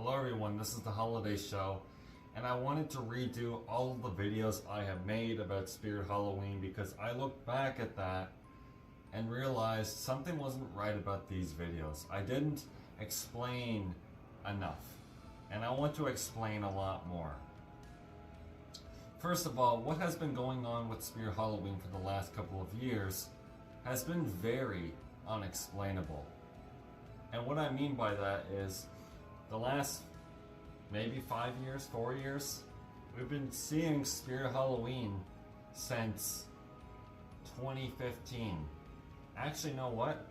Hello everyone, this is the holiday show, and I wanted to redo all of the videos I have made about Spirit Halloween because I looked back at that and realized something wasn't right about these videos. I didn't explain enough, and I want to explain a lot more. First of all, what has been going on with Spirit Halloween for the last couple of years has been very unexplainable. And what I mean by that is, the last maybe 5 years, 4 years, we've been seeing Spirit Halloween since 2015. Actually, you know what?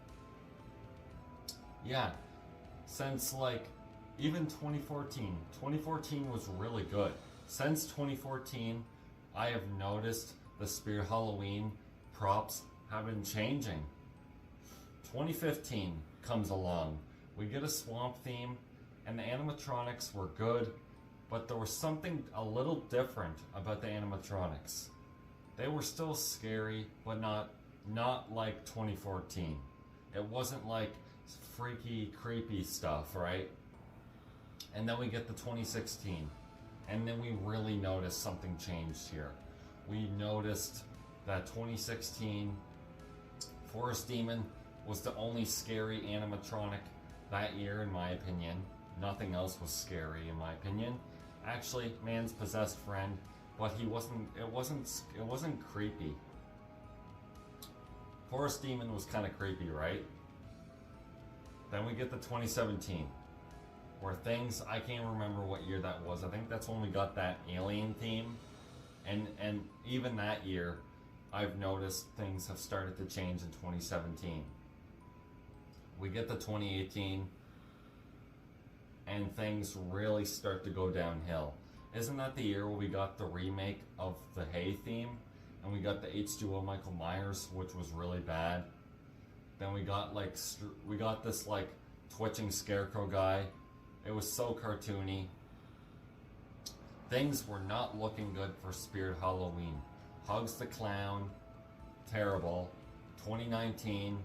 Yeah, since like even 2014. 2014 was really good. Since 2014, I have noticed the Spirit Halloween props have been changing. 2015 comes along. We get a swamp theme, and the animatronics were good, but there was something a little different about the animatronics. They were still scary, but not like 2014. It wasn't like freaky, creepy stuff, right? And then we get the 2016, and then we really noticed something changed here. We noticed that 2016 Forest Demon was the only scary animatronic that year, in my opinion. Nothing else was scary, in my opinion. Actually, Man's Possessed Friend, but it wasn't creepy. Forest Demon was kind of creepy, right? Then we get the 2017, where things, I can't remember what year that was. I think that's when we got that alien theme. And even that year, I've noticed things have started to change in 2017. We get the 2018, and things really start to go downhill. Isn't that the year where we got the remake of the Hay theme? And we got the H2O Michael Myers, which was really bad. Then we got this like twitching scarecrow guy. It was so cartoony. Things were not looking good for Spirit Halloween. Hugs the Clown, terrible. 2019,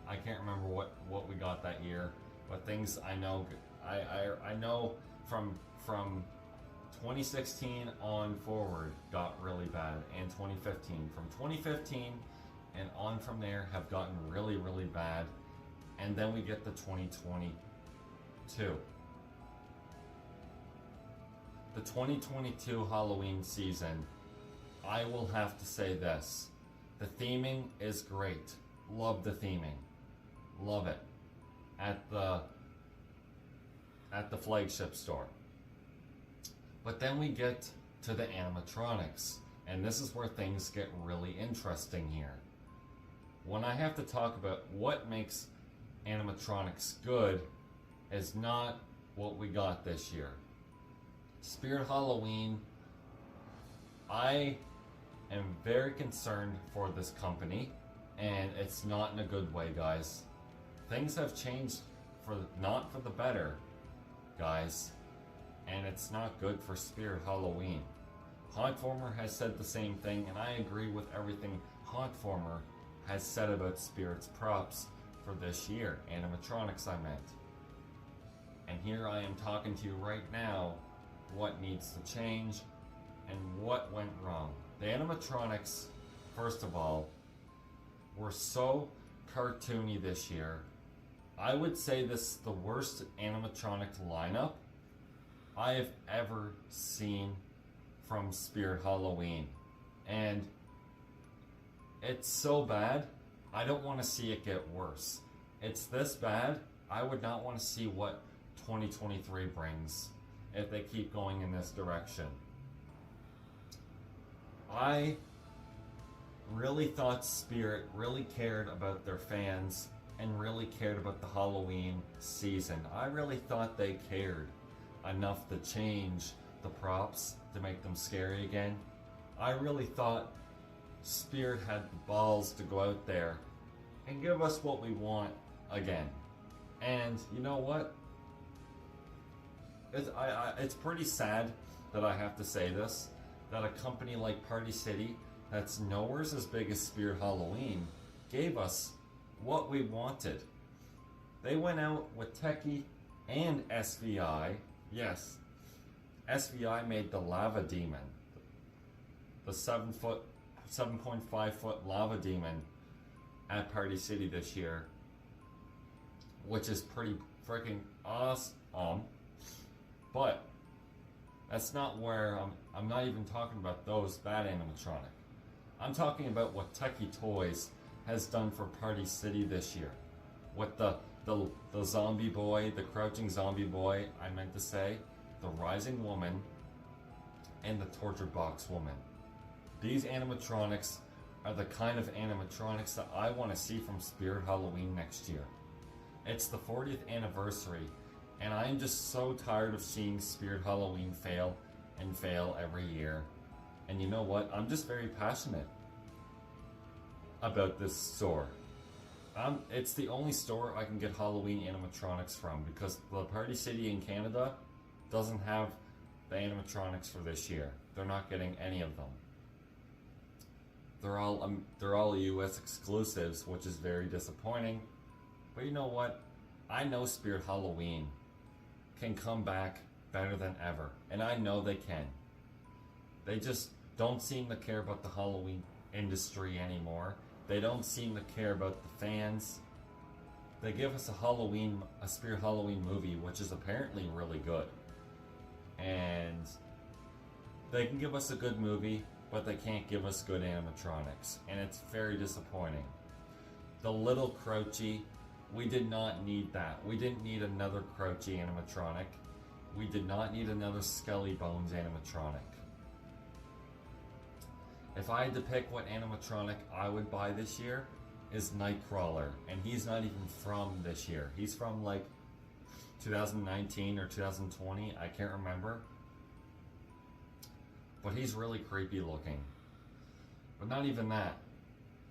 I can't remember what we got that year, but things I know from 2016 on forward got really bad, and 2015. From 2015 and on from there have gotten really, really bad, and then we get the 2022. The 2022 Halloween season, I will have to say this. The theming is great. Love the theming. Love it. At the flagship store. But then we get to the animatronics, and this is where things get really interesting here. When I have to talk about what makes animatronics good is not what we got this year. Spirit Halloween, I am very concerned for this company, and it's not in a good way, guys. Things have changed not for the better, guys, and it's not good for Spirit Halloween. Hotformer has said the same thing, and I agree with everything Hotformer has said about Spirit's props for this year. Animatronics, I meant. And here I am talking to you right now what needs to change and what went wrong. The animatronics, first of all, were so cartoony this year. I would say this is the worst animatronic lineup I have ever seen from Spirit Halloween. And it's so bad, I don't want to see it get worse. It's this bad, I would not want to see what 2023 brings if they keep going in this direction. I really thought Spirit really cared about their fans and really cared about the Halloween season. I really thought they cared enough to change the props to make them scary again. I really thought Spirit had the balls to go out there and give us what we want again. And you know what? It's pretty sad that I have to say this, that a company like Party City, that's nowhere as big as Spirit Halloween, gave us what we wanted. They went out with Tekky And SVI, yes, SVI made the Lava Demon, the 7.5 foot Lava Demon at Party City this year, which is pretty freaking awesome. But that's not where I'm not even talking about that animatronic. I'm talking about what Tekky Toys has done for Party City this year. With the zombie boy, the crouching zombie boy, I meant to say, the rising woman, and the torture box woman. These animatronics are the kind of animatronics that I want to see from Spirit Halloween next year. It's the 40th anniversary, and I'm just so tired of seeing Spirit Halloween fail and fail every year. And you know what? I'm just very passionate about this store. It's the only store I can get Halloween animatronics from, because the Party City in Canada doesn't have the animatronics for this year. They're not getting any of them. They're all US exclusives, which is very disappointing. But you know what? I know Spirit Halloween can come back better than ever, and I know they can. They just don't seem to care about the Halloween industry anymore. They don't seem to care about the fans. They give us a Spirit Halloween movie, which is apparently really good. And they can give us a good movie, but they can't give us good animatronics. And it's very disappointing. The little Crouchy, we did not need that. We didn't need another Crouchy animatronic. We did not need another Skelly Bones animatronic. If I had to pick what animatronic I would buy this year, is Nightcrawler, and he's not even from this year. He's from like 2019 or 2020, I can't remember. But he's really creepy looking. But not even that.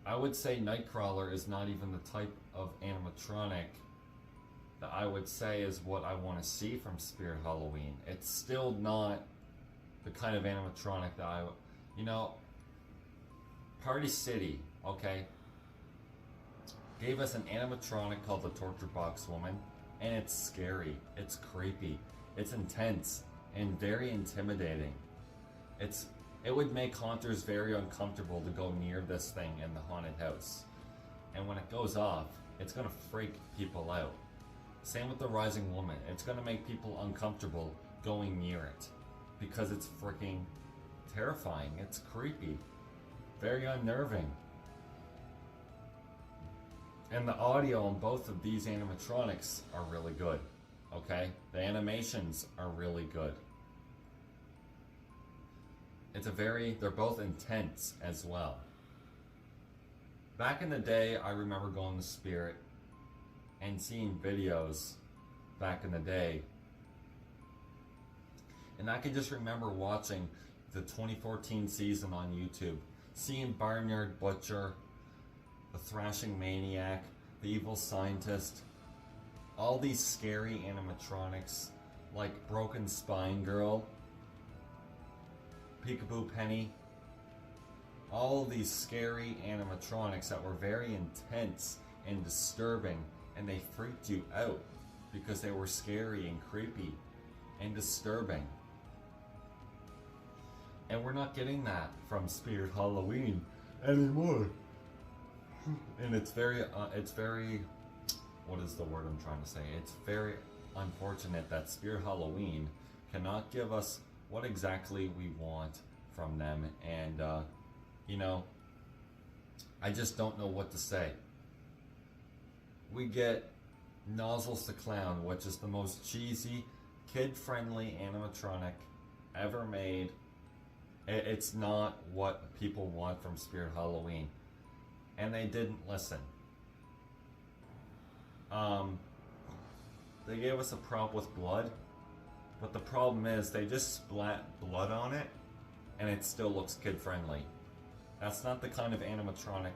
I would say Nightcrawler is not even the type of animatronic that I would say is what I want to see from Spirit Halloween. It's still not the kind of animatronic that Party City, okay, gave us an animatronic called the Torture Box Woman, and it's scary, it's creepy, it's intense, and very intimidating. It would make haunters very uncomfortable to go near this thing in the haunted house. And when it goes off, it's gonna freak people out. Same with the Rising Woman. It's gonna make people uncomfortable going near it, because it's freaking terrifying, it's creepy. Very unnerving. And the audio on both of these animatronics are really good. Okay? The animations are really good. They're both intense as well. Back in the day, I remember going to Spirit and seeing videos back in the day. And I can just remember watching the 2014 season on YouTube. Seeing Barnyard Butcher, the Thrashing Maniac, the Evil Scientist, all these scary animatronics like Broken Spine Girl, Peekaboo Penny, all these scary animatronics that were very intense and disturbing, and they freaked you out because they were scary and creepy and disturbing. And we're not getting that from Spirit Halloween anymore. And it's very, what is the word I'm trying to say? It's very unfortunate that Spirit Halloween cannot give us what exactly we want from them. And, I just don't know what to say. We get Nozzles the Clown, which is the most cheesy, kid-friendly animatronic ever made. It's not what people want from Spirit Halloween. And they didn't listen. They gave us a prop with blood, but the problem is they just splat blood on it, and it still looks kid-friendly. That's not the kind of animatronic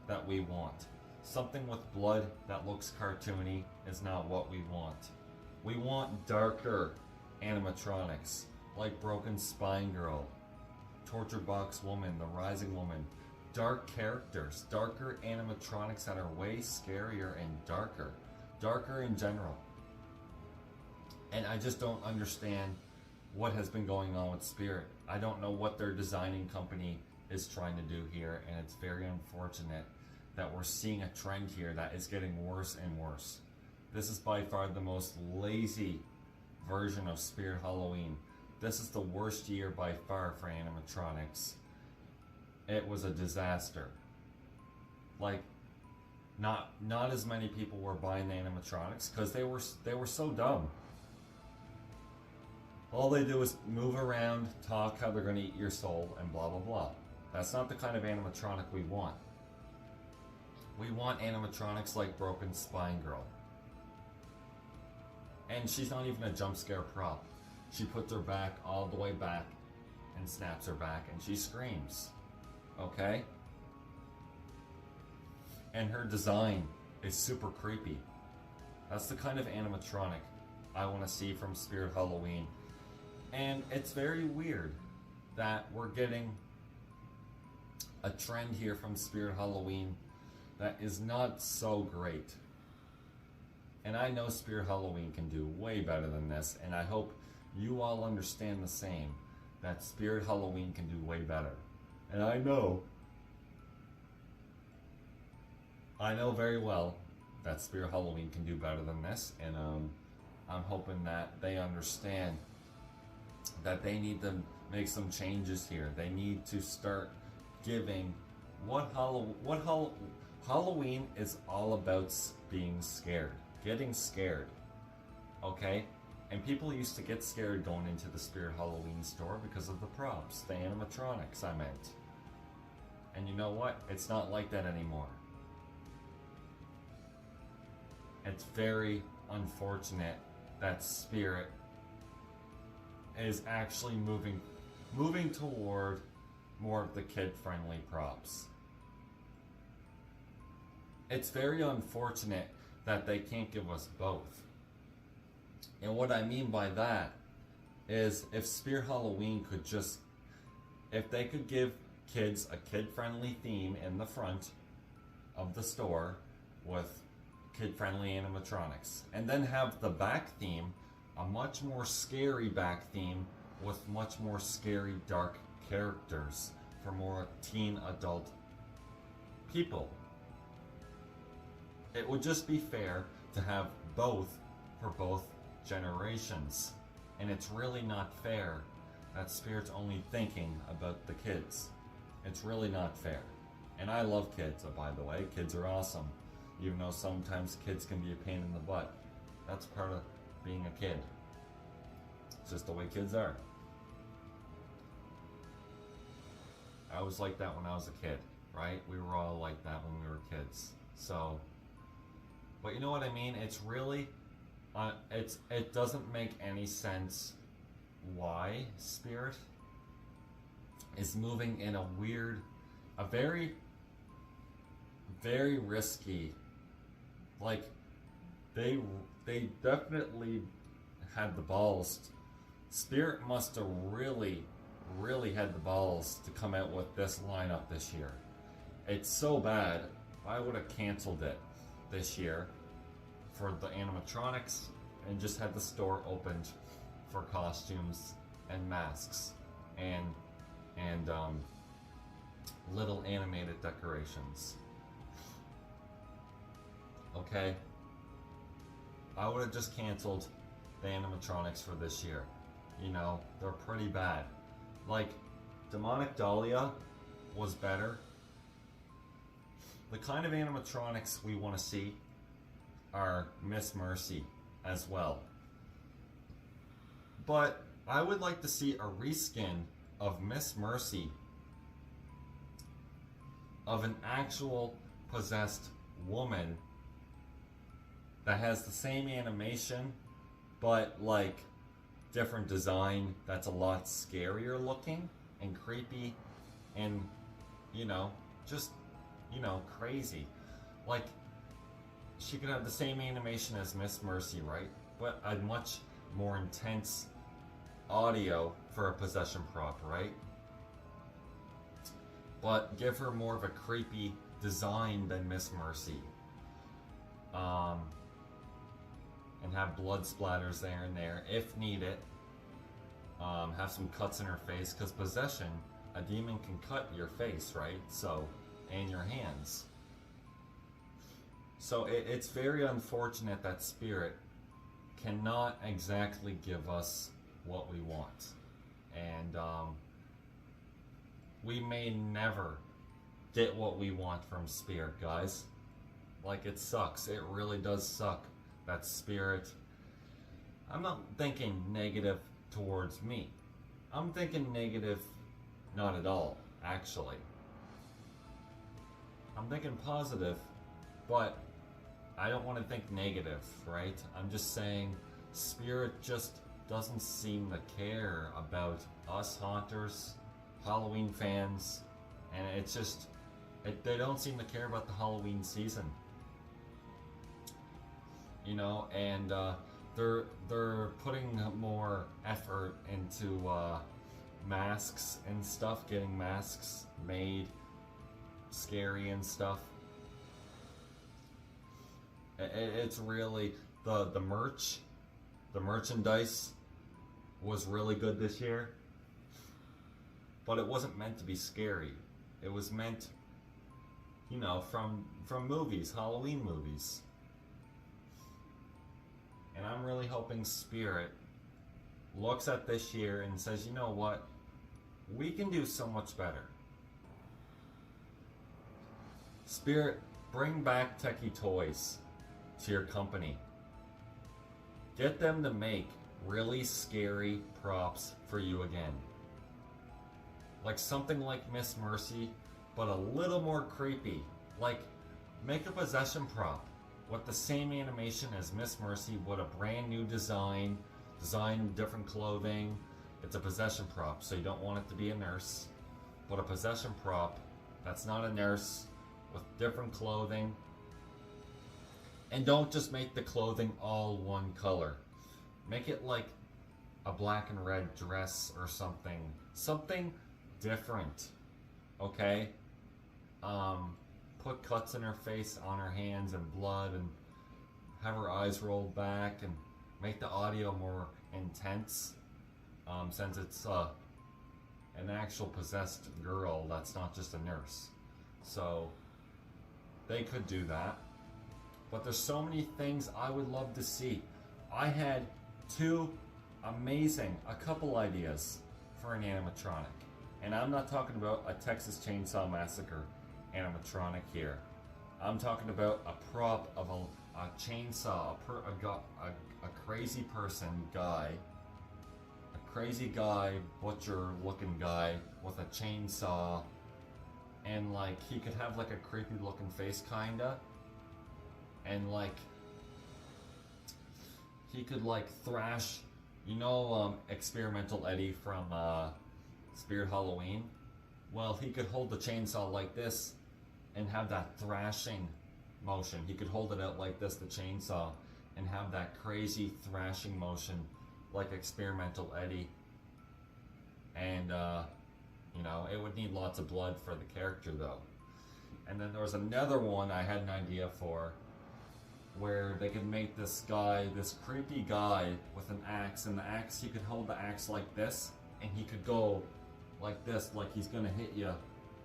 that we want. Something with blood that looks cartoony is not what we want. We want darker animatronics, like Broken Spine Girl, Torture Box Woman, the Rising Woman. Dark characters, darker animatronics that are way scarier and darker in general. And I just don't understand what has been going on with Spirit. I don't know what their designing company is trying to do here, and it's very unfortunate that we're seeing a trend here that is getting worse and worse. This is by far the most lazy version of Spirit Halloween. This is the worst year by far for animatronics. It was a disaster. Like, not as many people were buying the animatronics because they were so dumb. All they do is move around, talk how they're going to eat your soul, and blah blah blah. That's not the kind of animatronic we want. We want animatronics like Broken Spine Girl. And she's not even a jump scare prop. She puts her back all the way back and snaps her back and she screams. Okay? And her design is super creepy. That's the kind of animatronic I want to see from Spirit Halloween. And it's very weird that we're getting a trend here from Spirit Halloween that is not so great. And I know Spirit Halloween can do way better than this, and I hope you all understand the same, that Spirit Halloween can do way better. And I know very well that Spirit Halloween can do better than this, and I'm hoping that they understand that they need to make some changes here. They need to start giving Halloween is all about being scared, getting scared, okay? And people used to get scared going into the Spirit Halloween store because of the props, the animatronics, I meant. And you know what? It's not like that anymore. It's very unfortunate that Spirit is actually moving toward more of the kid-friendly props. It's very unfortunate that they can't give us both. And what I mean by that is if Spirit Halloween could just, if they could give kids a kid-friendly theme in the front of the store with kid-friendly animatronics, and then have the back theme a much more scary back theme with much more scary dark characters for more teen adult people. It would just be fair to have both for both generations. And it's really not fair that Spirit's only thinking about the kids. It's really not fair. And I love kids, by the way. Kids are awesome. Even though sometimes kids can be a pain in the butt. That's part of being a kid. It's just the way kids are. I was like that when I was a kid, right? We were all like that when we were kids. So, but you know what I mean? It's really, it doesn't make any sense why Spirit is moving in a weird, a very, very risky, like, they definitely had the balls. Spirit must have really had the balls to come out with this lineup this year. It's so bad, I would have canceled it this year for the animatronics and just had the store opened for costumes and masks and little animated decorations. Okay? I would have just canceled the animatronics for this year. You know, they're pretty bad. Like, Demonic Dahlia was better. The kind of animatronics we want to see are Miss Mercy as well. But I would like to see a reskin of Miss Mercy of an actual possessed woman that has the same animation but like different design that's a lot scarier looking and creepy and, you know, just, you know, crazy. Like, she could have the same animation as Miss Mercy, right? But a much more intense audio for a possession prop, right? But give her more of a creepy design than Miss Mercy. and have blood splatters there and there if needed. Have some cuts in her face, because possession, a demon can cut your face, right? So, and your hands. So it's very unfortunate that Spirit cannot exactly give us what we want. And we may never get what we want from Spirit, guys. Like, it sucks. It really does suck that Spirit... I'm not thinking negative towards me. I'm thinking negative not at all, actually. I'm thinking positive, but I don't want to think negative, right? I'm just saying Spirit just doesn't seem to care about us haunters, Halloween fans, and it's just... they don't seem to care about the Halloween season. You know, and they're putting more effort into masks and stuff, getting masks made scary and stuff. It's really the merchandise was really good this year, but it wasn't meant to be scary. It was meant, you know, from movies, Halloween movies. And I'm really hoping Spirit looks at this year and says, you know what, we can do so much better. Spirit, bring back Tekky Toys to your company. Get them to make really scary props for you again. Like something like Miss Mercy, but a little more creepy. Like, make a possession prop with the same animation as Miss Mercy, with a brand new design, different clothing. It's a possession prop, so you don't want it to be a nurse, but a possession prop that's not a nurse, with different clothing. And don't just make the clothing all one color. Make it like a black and red dress or something. Something different, okay? Put cuts in her face, on her hands, and blood, and have her eyes rolled back, and make the audio more intense, since it's an actual possessed girl that's not just a nurse. So they could do that. But there's so many things I would love to see. I had a couple ideas for an animatronic. And I'm not talking about a Texas Chainsaw Massacre animatronic here. I'm talking about a prop of a chainsaw, a crazy person guy, a crazy guy, butcher looking guy with a chainsaw, and like he could have like a creepy looking face kinda, and like he could like thrash, you know, Experimental Eddie from Spirit Halloween. Well, he could hold the chainsaw like this and have that thrashing motion. He could hold it out like this, the chainsaw, and have that crazy thrashing motion like Experimental Eddie. And you know, it would need lots of blood for the character though. And then there was another one I had an idea for, where they could make this guy, this creepy guy with an axe, and the axe, he could hold the axe like this, and he could go like this, like he's gonna hit you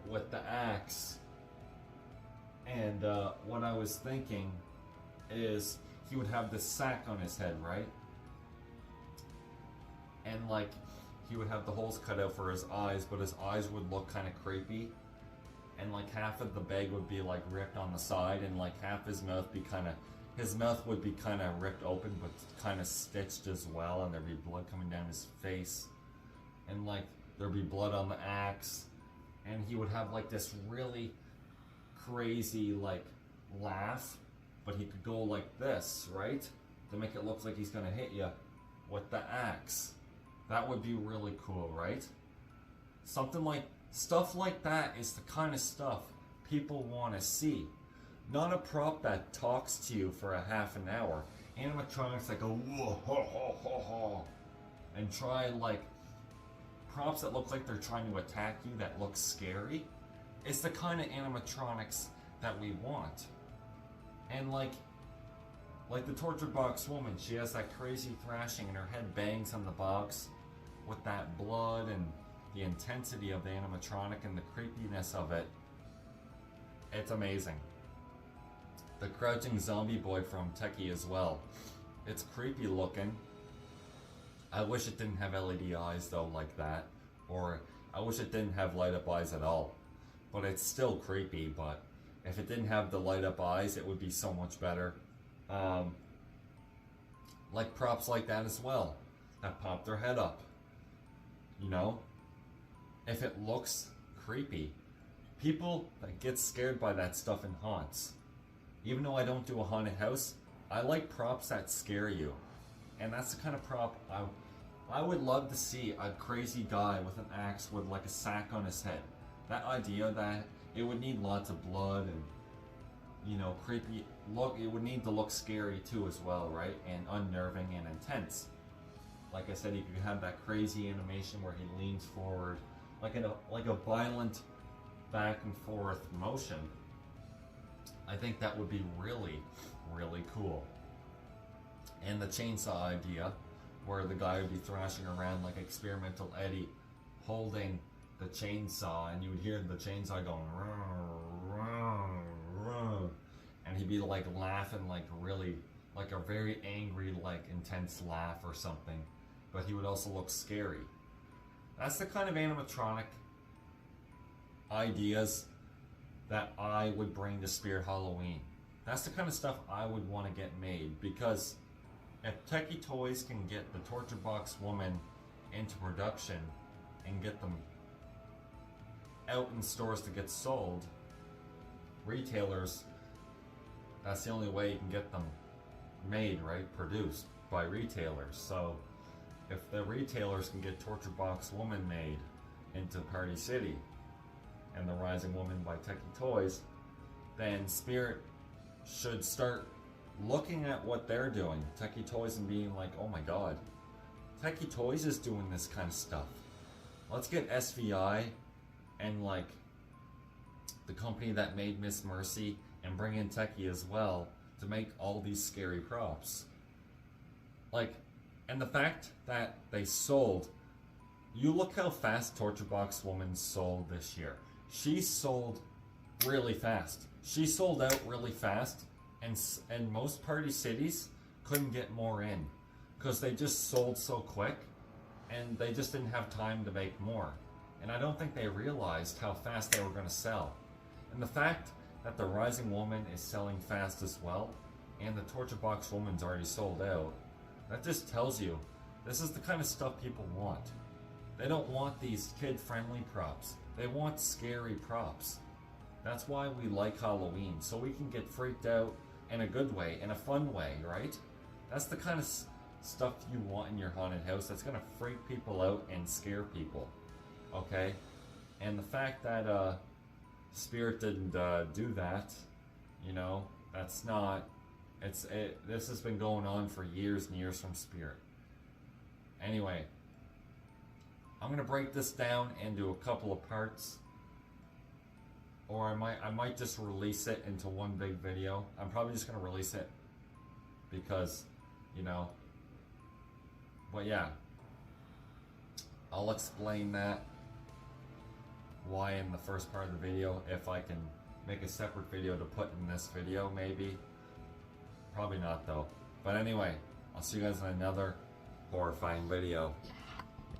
with the axe. And what I was thinking is he would have this sack on his head, right? And like he would have the holes cut out for his eyes, but his eyes would look kind of creepy. And like half of the bag would be like ripped on the side, and like half his mouth would be kind of ripped open, but kind of stitched as well, and there'd be blood coming down his face. And like there'd be blood on the axe, and he would have like this really crazy like laugh, but he could go like this, right? To make it look like he's gonna hit you with the axe. That would be really cool, right? Stuff like that is the kind of stuff people want to see. Not a prop that talks to you for a half an hour. Animatronics that go whoa, ho, ho, ho, ho, and try like props that look like they're trying to attack you, that look scary. It's the kind of animatronics that we want. And like, Like the torture box woman, she has that crazy thrashing and her head bangs on the box with that blood and the intensity of the animatronic and the creepiness of it. It's amazing. The crouching zombie boy from Tekky as well. It's creepy looking. I wish it didn't have LED eyes though like that. Or I wish it didn't have light up eyes at all. But it's still creepy, but if it didn't have the light up eyes, it would be so much better. Like props like that as well, that pop their head up. You know? If it looks creepy. People that get scared by that stuff in haunts. Even though I don't do a haunted house, I like props that scare you. And that's the kind of prop I would love to see a crazy guy with an axe with like a sack on his head. That idea that it would need lots of blood and, you know, creepy look, it would need to look scary too as well, right? And unnerving and intense. Like I said, you could have that crazy animation where he leans forward, like a violent back and forth motion. I think that would be really, really cool. And the chainsaw idea, where the guy would be thrashing around like Experimental Eddie, holding the chainsaw, and you would hear the chainsaw going, rrr, rrr, rrr, and he'd be like laughing like really, like a very angry, like intense laugh or something, but he would also look scary. That's the kind of animatronic ideas that I would bring to Spirit Halloween. That's the kind of stuff I would want to get made, because if Tekky Toys can get the Torture Box Woman into production and get them out in stores to get sold, retailers, that's the only way you can get them made, right? Produced by retailers. So if the retailers can get Torture Box Woman made into Party City and the Rising Woman by Tekky Toys, then Spirit should start looking at what they're doing, Tekky Toys, and being like, oh my god, Tekky Toys is doing this kind of stuff. Let's get SVI and like the company that made Miss Mercy and bring in Tekky as well to make all these scary props. Like, and the fact that they sold, you look how fast Torture Box Woman sold this year. She sold really fast. She sold out really fast, and most party cities couldn't get more in because they just sold so quick and they just didn't have time to make more. And I don't think they realized how fast they were going to sell. And the fact that the Rising Woman is selling fast as well, and the Torture Box Woman's already sold out, that just tells you this is the kind of stuff people want. They don't want these kid-friendly props. They want scary props. That's why we like Halloween, so we can get freaked out in a good way, in a fun way, right? That's the kind of stuff you want in your haunted house that's gonna freak people out and scare people, okay? And the fact that Spirit didn't do that, you know, that's not, this has been going on for years and years from Spirit. Anyway, I'm gonna break this down into a couple of parts, or I might just release it into one big video. I'm probably just gonna release it because, you know, but yeah, I'll explain that why in the first part of the video, if I can make a separate video to put in this video, maybe. Probably not though. But anyway, I'll see you guys in another horrifying video.